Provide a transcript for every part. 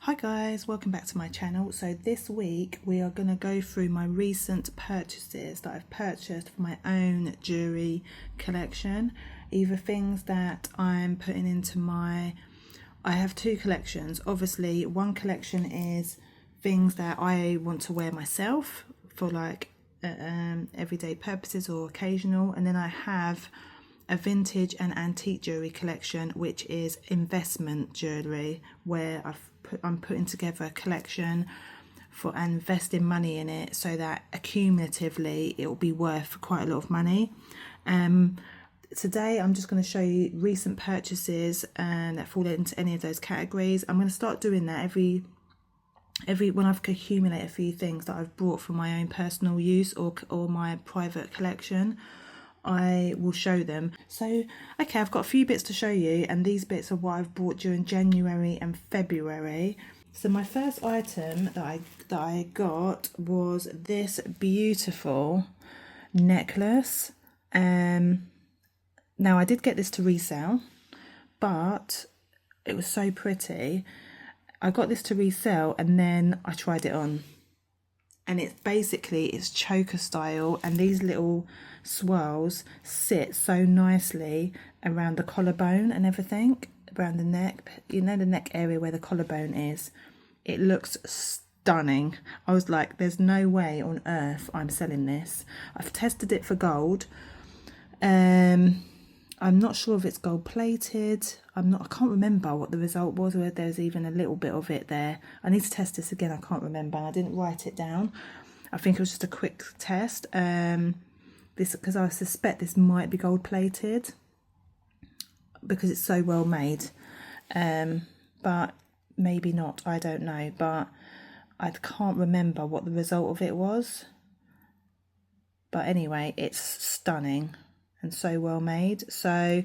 Hi guys, welcome back to my channel. So this week we are going to go through my recent purchases that I've purchased for my own jewellery collection. Either things that I'm putting into I have two collections. Obviously one collection is things that I want to wear myself for like everyday purposes or occasional, and then I have a vintage and antique jewellery collection, which is investment jewellery, where I'm putting together a collection and investing money in it so that accumulatively it will be worth quite a lot of money. Today I'm just going to show you recent purchases that fall into any of those categories. I'm going to start doing that every when I've accumulated a few things that I've brought for my own personal use or my private collection. I will show them. So okay, I've got a few bits to show you, and these bits are what I've bought during January and February. So my first item that I got was this beautiful necklace. Now I did get this to resell, but it was so pretty. I got this to resell and then I tried it on, and it's choker style, and these little swirls sit so nicely around the collarbone and everything, around the neck, you know, the neck area where the collarbone is. It looks stunning. I was like, there's no way on earth I'm selling this. I've tested it for gold. I'm not sure if it's gold plated. I can't remember what the result was, or if there's even a little bit of it there. I need to test this again. I can't remember. I didn't write it down. I think it was just a quick test. Because I suspect this might be gold plated because it's so well made. But maybe not. I don't know. But I can't remember what the result of it was. But anyway, it's stunning and so well made. So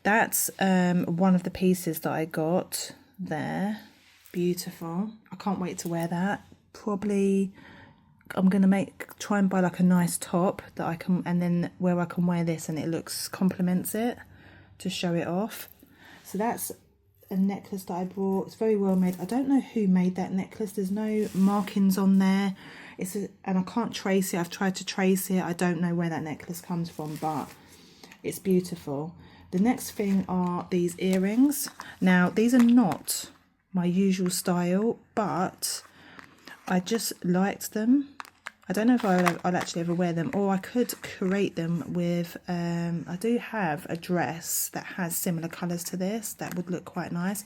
that's one of the pieces that I got there. Beautiful. I can't wait to wear that. Probably I'm gonna try and buy like a nice top that I can, and then where I can wear this and it complements it to show it off. So that's a necklace that I bought. It's very well made. I don't know who made that necklace. There's no markings on there. And I can't trace it. I've tried to trace it. I don't know where that necklace comes from, but it's beautiful. The next thing are these earrings. Now, these are not my usual style, but I just liked them. I don't know if I'll actually ever wear them, or I could create them with, I do have a dress that has similar colours to this. That would look quite nice.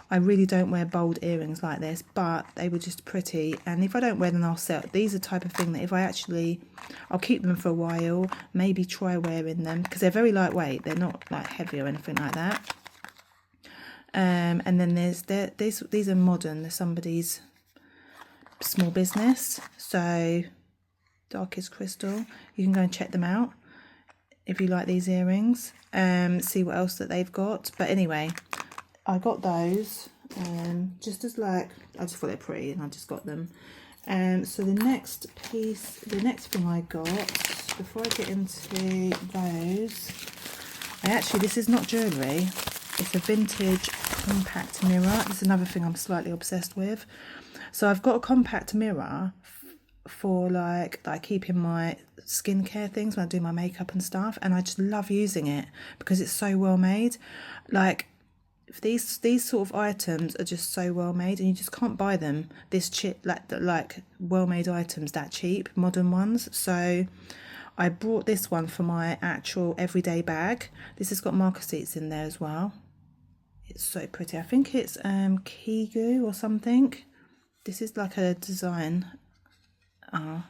I really don't wear bold earrings like this, but they were just pretty, and if I don't wear them, I'll sell. These are the type of thing that I'll keep them for a while, maybe try wearing them, because they're very lightweight. They're not like heavy or anything like that. And then these are modern. They're somebody's small business. So Darkest Crystal, you can go and check them out if you like these earrings. See what else that they've got. But anyway, I got those just as I just thought they're pretty, and I just got them. So the next thing I got, before I get into those, this is not jewellery. It's a vintage compact mirror. It's another thing I'm slightly obsessed with. So I've got a compact mirror for that I keep in my skincare things when I do my makeup and stuff, and I just love using it because it's so well made. Like, these sort of items are just so well made, and you just can't buy them this cheap, like well made items that cheap, modern ones. So I brought this one for my actual everyday bag. This has got marker seats in there as well. It's so pretty. I think it's Kigu or something. This is like a design. I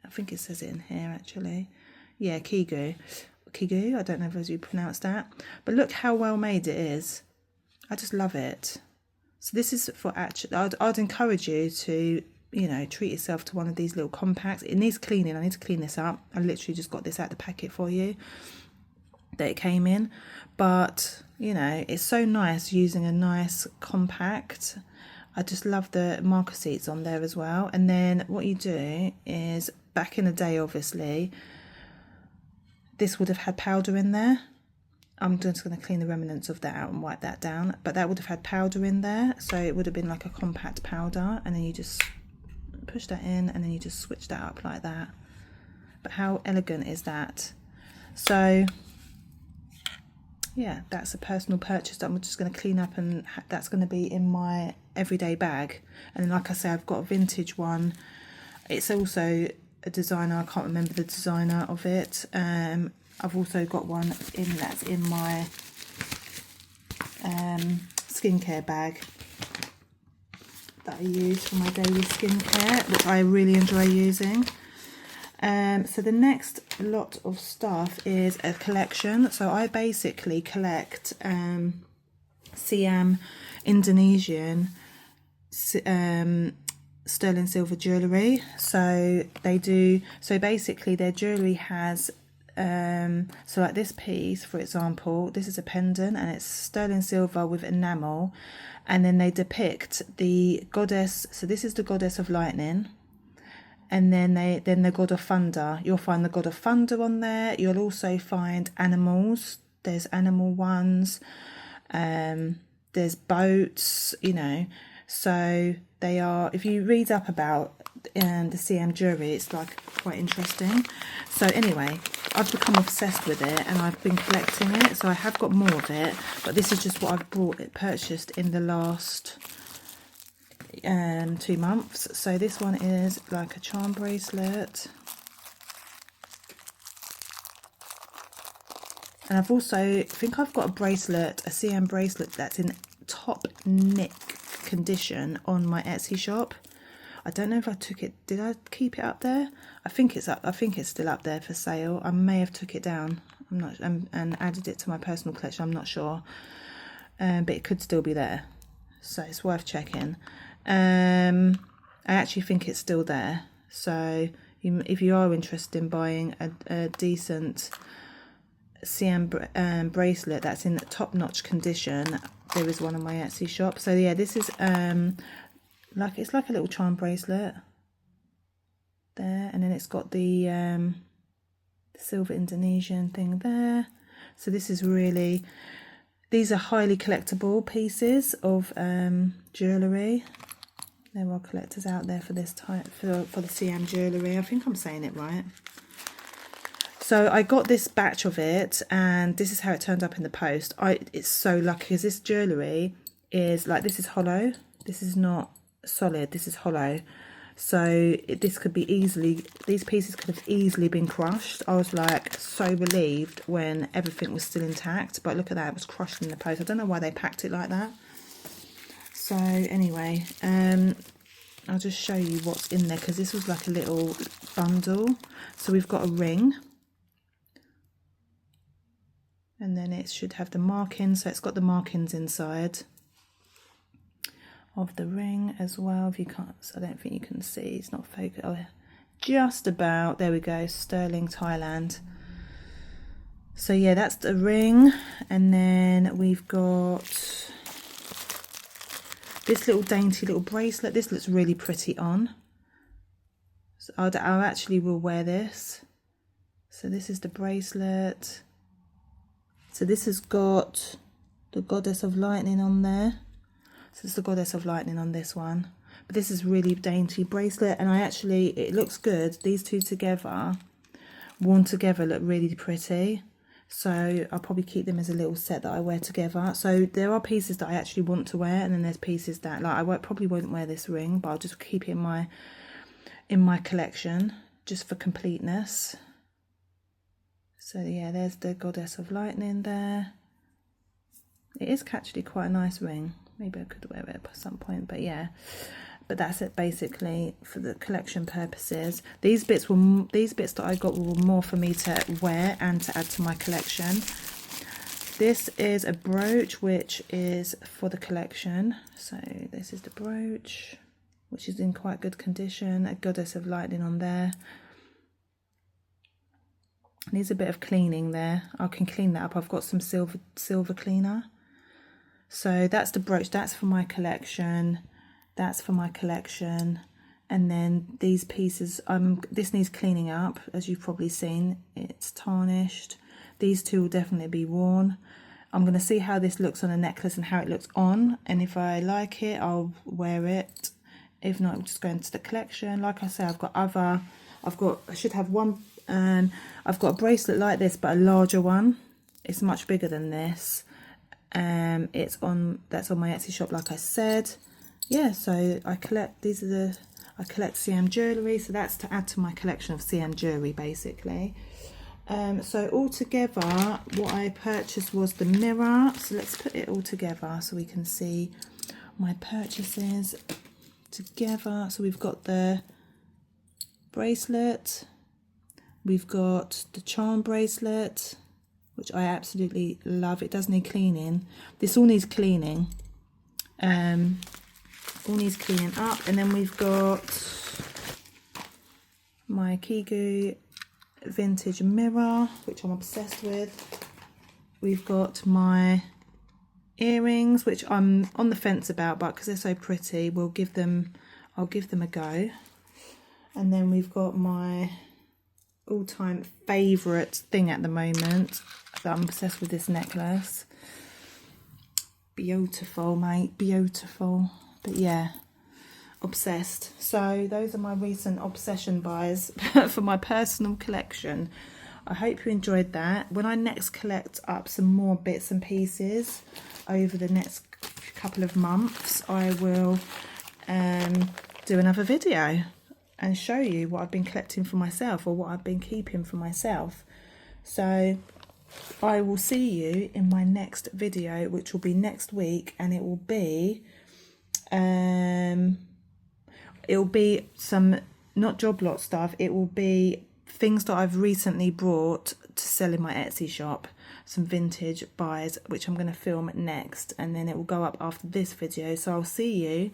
think it says it in here actually. Yeah, Kigu. I don't know if you pronounce that, but look how well made it is. I just love it. So this is for actually, I'd encourage you to, treat yourself to one of these little compacts. It needs cleaning. I need to clean this up. I literally just got this out of the packet for you that it came in. But, it's so nice using a nice compact. I just love the marker seats on there as well. And then what you do is, back in the day, obviously, this would have had powder in there. I'm just going to clean the remnants of that out and wipe that down. But that would have had powder in there, so it would have been like a compact powder, and then you just push that in and then you just switch that up like that. But how elegant is that? So yeah, that's a personal purchase that I'm just going to clean up, and that's going to be in my everyday bag. And then, like I say, I've got a vintage one. It's also a designer, I can't remember the designer of it. I've also got one that's in my skincare bag that I use for my daily skincare, which I really enjoy using. So the next lot of stuff is a collection. So I basically collect Siam Indonesian sterling silver jewellery. So they do, so basically their jewellery has so like this piece, for example, this is a pendant and it's sterling silver with enamel, and then they depict the goddess. So this is the goddess of lightning, and then the god of thunder. You'll find the god of thunder on there. You'll also find animals. There's animal ones, there's boats, you know. So they are, if you read up about the CM jewellery, it's like quite interesting. So anyway, I've become obsessed with it and I've been collecting it. So I have got more of it, but this is just what I've purchased in the last 2 months. So this one is like a charm bracelet, and I've also, I think I've got a bracelet, a CM bracelet that's in top nick condition on my Etsy shop. I don't know if I took it, did I keep it up there? I think it's up, I think it's still up there for sale. I may have took it down, I'm not, and added it to my personal collection, I'm not sure, but it could still be there, so it's worth checking. I actually think it's still there, so if you are interested in buying a decent CM bracelet that's in top-notch condition, there is one on my Etsy shop. So yeah, this is it's like a little charm bracelet there, and then it's got the silver Indonesian thing there. So this is really, these are highly collectible pieces of jewellery. There are collectors out there for this type, for the CM jewellery. I think I'm saying it right. So I got this batch of it, and this is how it turned up in the post. It's so lucky because this jewellery is like, this is hollow. This is not solid, this is hollow. So this could be easily, these pieces could have easily been crushed. I was like so relieved when everything was still intact, but look at that, it was crushed in the post. I don't know why they packed it like that. So anyway, I'll just show you what's in there, because this was like a little bundle. So we've got a ring, and then it should have the markings, so it's got the markings inside of the ring as well. If you can't, I don't think you can see, it's not focused. Oh, just about, there we go, sterling Thailand. So yeah, that's the ring. And then we've got this little dainty little bracelet. This looks really pretty on, so I actually will wear this. So this is the bracelet. So this has got the goddess of lightning on there. So it's the goddess of lightning on this one. But this is really dainty bracelet, and it looks good. These two together, worn together, look really pretty. So I'll probably keep them as a little set that I wear together. So there are pieces that I actually want to wear, and then there's pieces that, like, probably won't wear this ring, but I'll just keep it in my collection just for completeness. So yeah, there's the goddess of lightning there. It is actually quite a nice ring. Maybe I could wear it at some point, but yeah. But that's it basically for the collection purposes. These bits that I got were more for me to wear and to add to my collection. This is a brooch which is for the collection. So this is the brooch, which is in quite good condition. A goddess of lightning on there. Needs a bit of cleaning there. I can clean that up. I've got some silver cleaner. So that's the brooch. That's for my collection. That's for my collection. And then these pieces, this needs cleaning up, as you've probably seen. It's tarnished. These two will definitely be worn. I'm going to see how this looks on a necklace and how it looks on, and if I like it, I'll wear it. If not, I'll just go into the collection. Like I said, I should have one, I've got a bracelet like this, but a larger one. It's much bigger than this. That's on my Etsy shop, like I said. Yeah, so I collect CM jewellery, so that's to add to my collection of CM jewellery, basically. So all together, what I purchased was the mirror. So let's put it all together so we can see my purchases together. So we've got the bracelet, we've got the charm bracelet, which I absolutely love. It does need cleaning. This all needs cleaning. All needs cleaning up. And then we've got my Kigu vintage mirror, which I'm obsessed with. We've got my earrings, which I'm on the fence about, but because they're so pretty, I'll give them a go. And then we've got my all-time favourite thing at the moment, that I'm obsessed with, this necklace. Beautiful, mate, beautiful. But yeah, obsessed. So those are my recent obsession buys for my personal collection. I hope you enjoyed that. When I next collect up some more bits and pieces over the next couple of months, I will do another video and show you what I've been collecting for myself, or what I've been keeping for myself. So I will see you in my next video, which will be next week, and it will be some, not job lot stuff, it will be things that I've recently brought to sell in my Etsy shop, some vintage buys, which I'm going to film next, and then it will go up after this video. So I'll see you.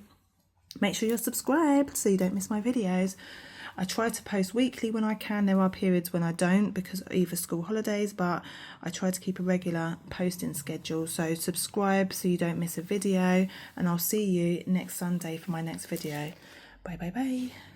Make sure you're subscribed so you don't miss my videos. I try to post weekly when I can. There are periods when I don't because of either school holidays, but I try to keep a regular posting schedule. So subscribe so you don't miss a video, and I'll see you next Sunday for my next video. Bye bye bye.